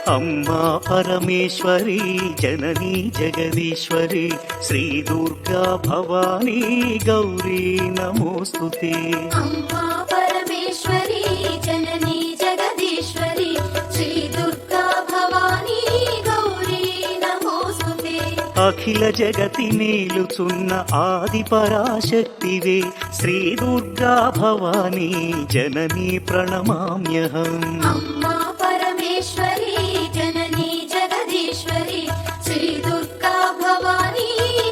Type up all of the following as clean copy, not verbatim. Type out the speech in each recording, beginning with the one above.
అమ్మా పరమేశ్వరి జననీ జగదీశ్వరి శ్రీ దుర్గా భవానీ గౌరీ నమోస్తుతే. అమ్మా పరమేశ్వరి జననీ జగదీశ్వరి శ్రీ దుర్గా భవానీ గౌరీ నమోస్తుతే. అఖిల జగతి నేలుచున్న ఆది పరాశక్తివే శ్రీ దుర్గా భవానీ జననీ ప్రణమామ్యహం. అమ్మా పరమేశ్వరి జననీ జగదీశ్వరి శ్రీ దుర్గా భవానీ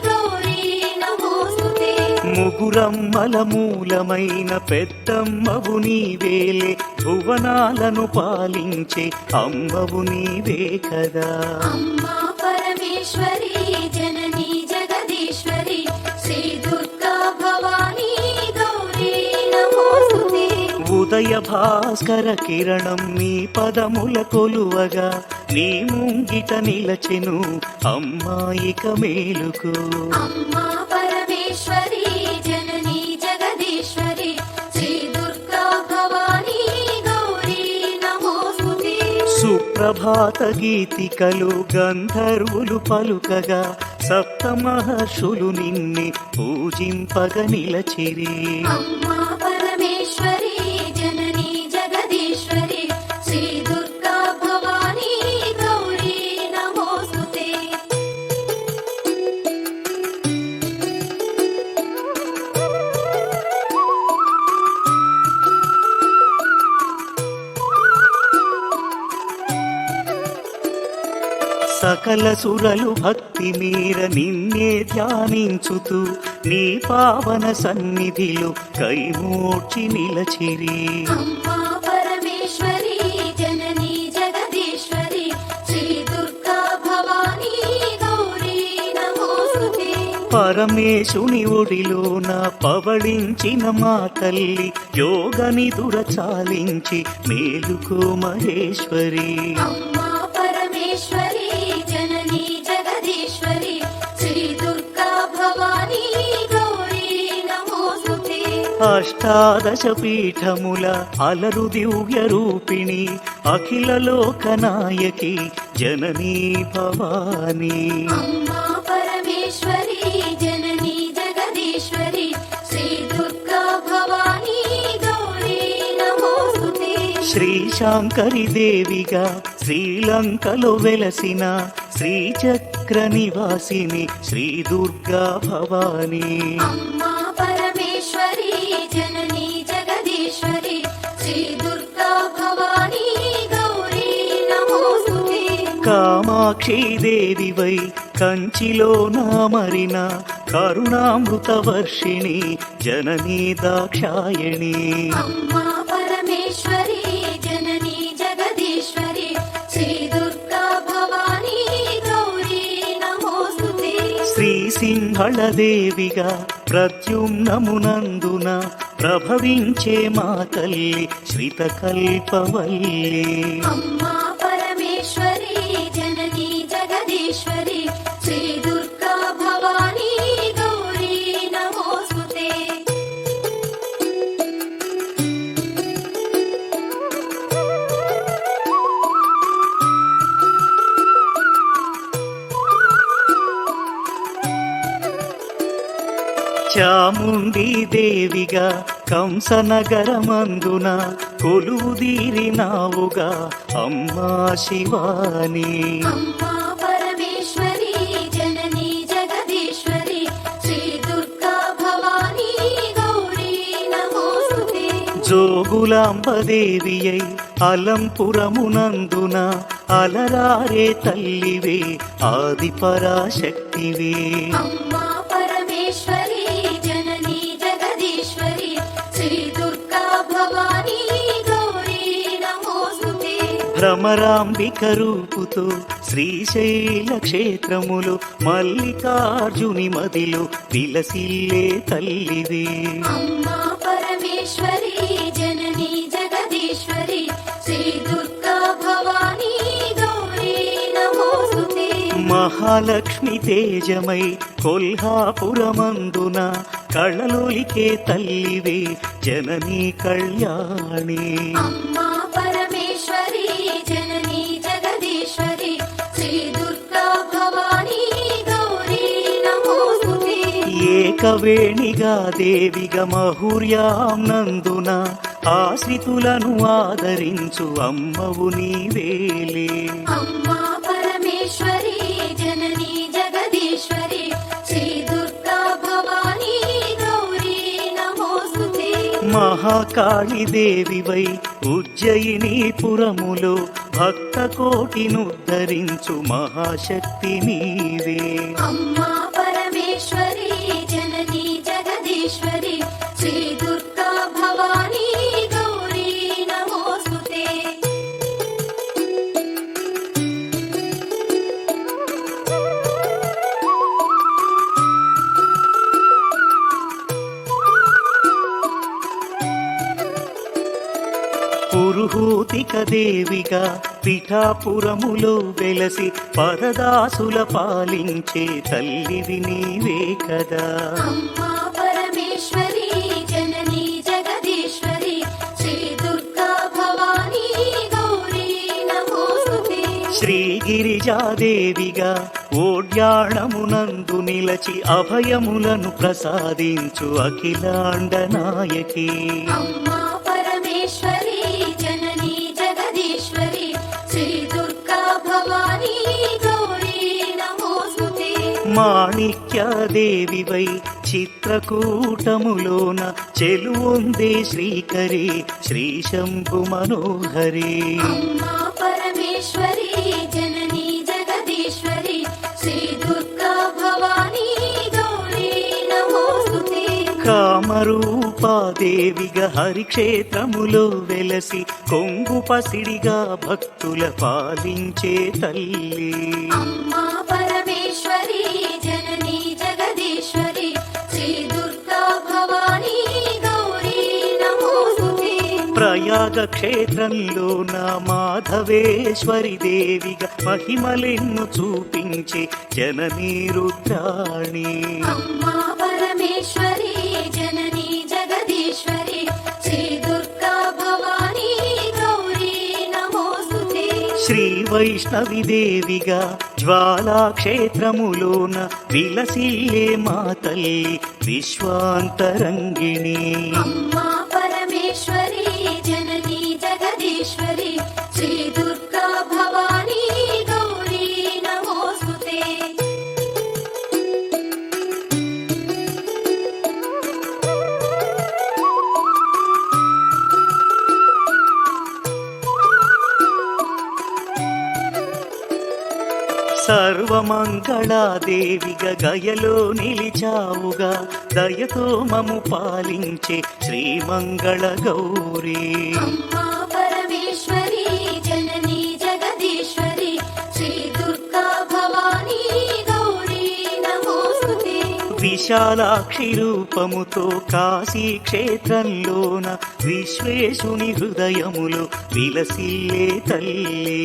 గౌరీ నమోస్తుతే. ముగురమ్మల మూలమైన పెద్దమ్మవు నీవేలే భువనాలను పాలించే అమ్మవు నీవే కదా. అమ్మా పరమేశ్వరి జననీ జగదీశ్వరి శ్రీ దుర్గా భవానీ గౌరీ నమోస్తుతే. ఉదయ భాస్కర కిరణం నీ పదముల కొలువగా నీ ముంగిట నిలచెను అమ్మాయిక మేలుకు. అమ్మా పరమేశ్వరి జననీ జగదీశ్వరి శ్రీ దుర్గా భవానీ గౌరీ నమోస్తుతే. సుప్రభాత గీతికలు గంధర్వులు పలుకగా సప్త మహర్షులు నిన్నే పూజింపగ నిలచిరి. అమ్మా పరమేశ్వరి జననీ జగదీశ్వరి శ్రీ దుర్గా భవానీ గౌరీ నమోస్తుతే. సకల సురలు భక్తి మీర నిన్నే ధ్యానించుతూ నీ పావన సన్నిధిలో కైమోడ్చి నిలచిరి. అమ్మా పరమేశ్వరి జననీ జగదీశ్వరి శ్రీ దుర్గా భవానీ గౌరీ నమోస్తుతే. పరమేశుని ఒడిలోన పవళించిన మా తల్లి యోగని దురచాలించి మేలుకో మహేశ్వరి. అమ్మా పరమేశ్వరి జననీ జగదీశ్వరి శ్రీ దుర్గా భవానీ గౌరీ నమోస్తుతే. అష్టాదశ పీఠముల అలరు దివ్య రూపిణి అఖిల లోకనాయకి జననీ భవానీ. అమ్మా పరమేశ్వరి జననీ జగదీశ్వరి శ్రీ దుర్గా భవానీ గౌరీ నమోస్తుతే. శ్రీ శాంకరి దేవిగా శ్రీలంకలో వెలసిన శ్రీచక్ర నివాసిని శ్రీ దుర్గా భవానీ. అమ్మా పరమేశ్వరి జననీ జగదీశ్వరి శ్రీ దుర్గా భవానీ గౌరీ నమోస్తుతే. కామాక్షి దేవివై కంచిలో నామరిన కరుణామృత వర్షిణి జననీ దాక్షాయణి. అమ్మా పరమేశ్వరి జననీ జగదీశ్వరి శ్రీ దుర్గా భవానీ గౌరీ నమోస్తుతే. శ్రీ సింహళ దేవిగా ప్రద్యుమ్నమునందున ప్రభవించే మా తల్లి శ్రితకల్పవల్లి. అమ్మా పరమేశ్వరి జననీ జగదీశ్వరి శ్రీ దుర్గా భవానీ గౌరీ నమోస్తుతే. చాముండి దేవిగా కంసనగరమందున కొలువుదీరినావుగా అమ్మా శివాని. అమ్మా పరమేశ్వరి జననీ జగదీశ్వరి శ్రీ దుర్గా భవానీ గౌరీ నమోస్తుతే. జోగులాంబదేవియై అలంపురమునందున అలరారే తల్లివే ఆది పరాశక్తివే. అమ్మా పరమేశ్వరి జననీ జగదీశ్వరి శ్రీ దుర్గా భవానీ గౌరీ నమోస్తుతే. భ్రమరాంబిక రూపుతో శ్రీశైల క్షేత్రములు మల్లికార్జుని మదిలో విలసిల్లే తల్లివే. అమ్మా పరమేశ్వరి జననీ జగదీశ్వరి శ్రీ దుర్గా భవానీ గౌరీ నమోస్తుతే. మహాలక్ష్మి తేజమై కొల్హాపురమందున కళలోలికే తల్లివే జననీ కళ్యాణి. అమ్మా పరమేశ్వరి జననీ జగదీశ్వరి ఏకవేణిగా దేవిగా మహుర్యాం నందున ఆశ్రితులను ఆదరించు అమ్మవు నీవేలే. అమ్మా పరమేశ్వరి జననీ జగదీశ్వరి శ్రీ దుర్గా భవానీ గౌరీ నమోస్తుతే. మహాకాళి దేవివై ఉజ్జయిని పురములో భక్త కోటినుద్ధరించు మహాశక్తి నీవే. అమ్మా పరమేశ్వరి జననీ జగదీశ్వరి శ్రీ దుర్గా భవానీ గౌరీ నమోస్తుతే. పురుహూతిక దేవిగా పిఠాపురములో వెలసి పరదాసుల పాలించే తల్లివి నీవే కదా. అమ్మా పరమేశ్వరి జననీ జగదీశ్వరి శ్రీ దుర్గా భవానీ గౌరీ నమోస్తుతే. శ్రీగిరిజాదేవిగా ఓడ్యాణమునందు నిలచి అభయములను ప్రసాదించు అఖిలాండ నాయకి. అమ్మా పరమేశ్వరి జననీ జగదీశ్వరి శ్రీ దుర్గా భవానీ గౌరీ నమోస్తుతే. మాణిక్యదేవివై చిత్రకూటములోన చెలువొందే శ్రీకరి శ్రీ శంభు మనోహరి. అమ్మా పరమేశ్వరి జననీ జగదీశ్వరి శ్రీ దుర్గా భవానీ గౌరీ నమోస్తుతే. కామరూపాదేవిగా హరిక్షేత్రములో వెలసి కొంగు పసిడిగా భక్తుల పాలించే తల్లి. అమ్మా పరమేశ్వరి జననీ జగదీశ్వరి శ్రీ దుర్గా భవానీ గౌరీ నమోస్తుతే. ప్రయాగ క్షేత్రంలోన మాధవేశ్వరి దేవిగా మహిమలెన్ను చూపించే జననీ రుద్రాణి. అమ్మా పరమేశ్వరి జననీ జగదీశ్వరి శ్రీ దుర్గా భవానీ గౌరీ నమోస్తుతే. శ్రీ వైష్ణవి దేవిగా జ్వాలాక్షేత్రములోన విలసిల్లే మా తల్లి విశ్వాంతరంగిణి. అమ్మా పరమేశ్వరి జననీ జగదీశ్వరి శ్రీ దుర్గా భవానీ గౌరీ నమోస్తుతే. సర్వమంగళాదేవిగా గయలో నిలిచావుగా దయతో మము పాలించే శ్రీమంగళ గౌరీ. అమ్మా పరమేశ్వరి జననీ జగదీశ్వరి శ్రీ దుర్గా భవానీ గౌరీ నమోస్తుతే. విశాలాక్షి రూపముతో కాశీ క్షేత్రంలోన విశ్వేశుని హృదయములు విలసిల్లే తల్లి.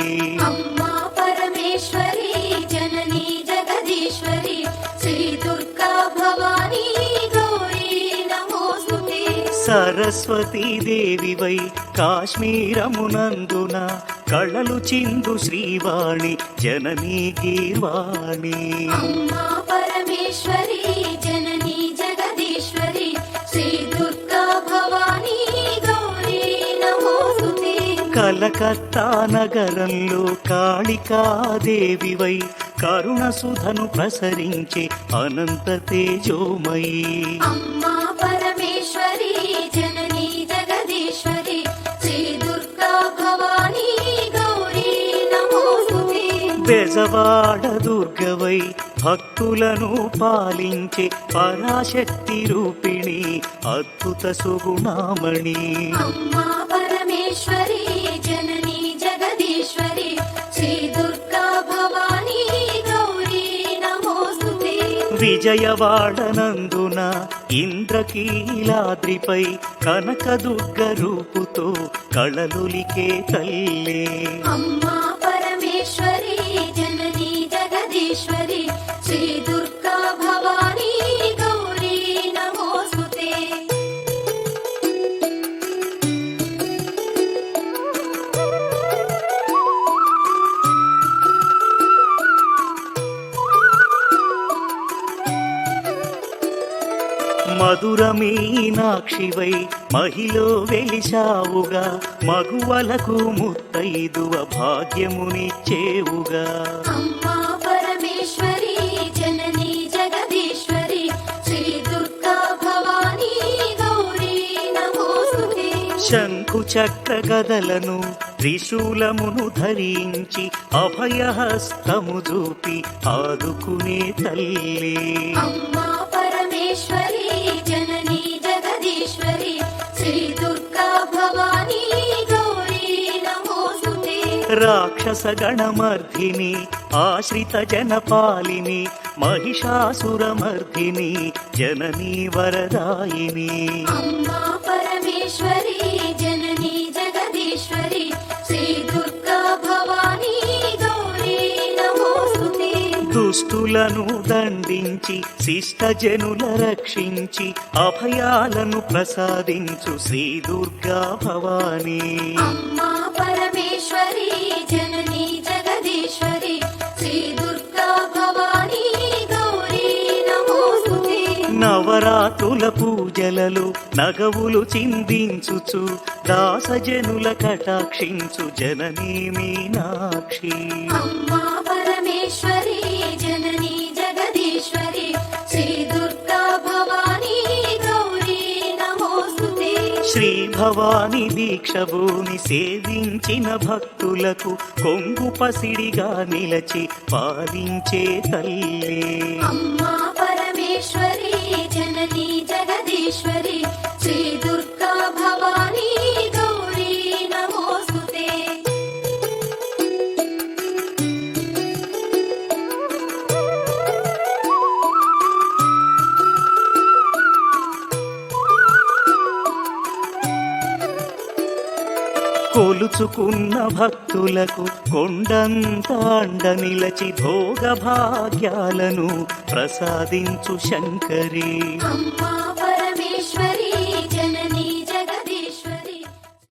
అమ్మా పరమేశ్వరి జననీ జగదీశ్వరి శ్రీ దుర్గా భవానీ గౌరీ నమోస్తుతే. సరస్వతీ దేవివై కాశ్మీరమునందున కళలు చిందు శ్రీవాణి జననీ గీర్వాణి. అమ్మా పరమేశ్వరి జననీ జగదీశ్వరి శ్రీ దుర్గా భవానీ గౌరీ నమోస్తుతే. కలకత్తా నగరంలో కాళికాదేవివై కరుణ సుధను ప్రసరించే అనంత తేజోమయీ. అమ్మా పరమేశ్వరి జననీ జగదీశ్వరి శ్రీ దుర్గా భవానీ గౌరీ నమోస్తుతే. బెజవాడ దుర్గవై భక్తులను పాలించే పరాశక్తి రూపిణి అద్భుత సుగుణామణి. అమ్మా పరమేశ్వరి జననీ జగదీశ్వరి శ్రీ దుర్గా భవానీ గౌరీ నమోస్తుతే. విజయవాడనందున ఇంద్రకీలాద్రిపై కనకదుర్గ రూపుతో కళలులికే తల్లి. అమ్మా పరమేశ్వరి జననీ జగదీశ్వరి శ్రీ దుర్గా భవానీ గౌరీ నమోస్తుతే. మధుర మీనాక్షివై మహిలో వెలిశావుగా మగువలకు ముత్తైదువ భాగ్యమునిచ్చేవుగా అమ్మా పరమేశ్వరి జననీ జగదీశ్వరి శ్రీ దుర్గా భవానీ గౌరీ నమోస్తుతే శంఖు చక్ర గదలను త్రిశూలమును ధరించి అభయహస్తము చూపి ఆదుకునే తల్లి అమ్మా పరమేశ్వరి జననీ జగదీశ్వరి శ్రీ దుర్గా భవానీ గౌరీ నమోస్తుతే రాక్షస గణమర్ధిని ఆశ్రిత జనపాలిని మహిషాసురమర్ధిని జననీ వరదాయిని అమ్మా పరమేశ్వరి జననీ జగదీశ్వరి శ్రీ దుర్గా భవానీ గౌరీ నమోస్తుతే దుష్టులను దండించి శిష్టజనుల రక్షించి అభయాలను ప్రసాదించు శ్రీ దుర్గా భవానీ అమ్మా పరమేశ్వరి జననీ జగదీశ్వరి శ్రీ దుర్గా భవానీ గౌరీ నమోస్తుతే నవరాత్రుల పూజలలో నగవులు చిందించుచు దాసజనుల కటాక్షించు జననీ మీనాక్షి అమ్మా పరమేశ్వరి జననీ జగదీశ్వరి శ్రీ దుర్గా భవానీ గౌరీ నమోస్తుతే శ్రీ భవాని దీక్షభూని సేవించిన భక్తులకు కొంగు పసిడిగా నిలచి పాలించే తల్లి అమ్మా పరమేశ్వరి జననీ జగదీశ్వరి శ్రీ దుర్గా భవానీ గౌరీ నమోస్తుతే కొలుచుకున్న భక్తులకు కొండంత అండ నిలచి భోగ భాగ్యాలను ప్రసాదించు శంకరి అమ్మా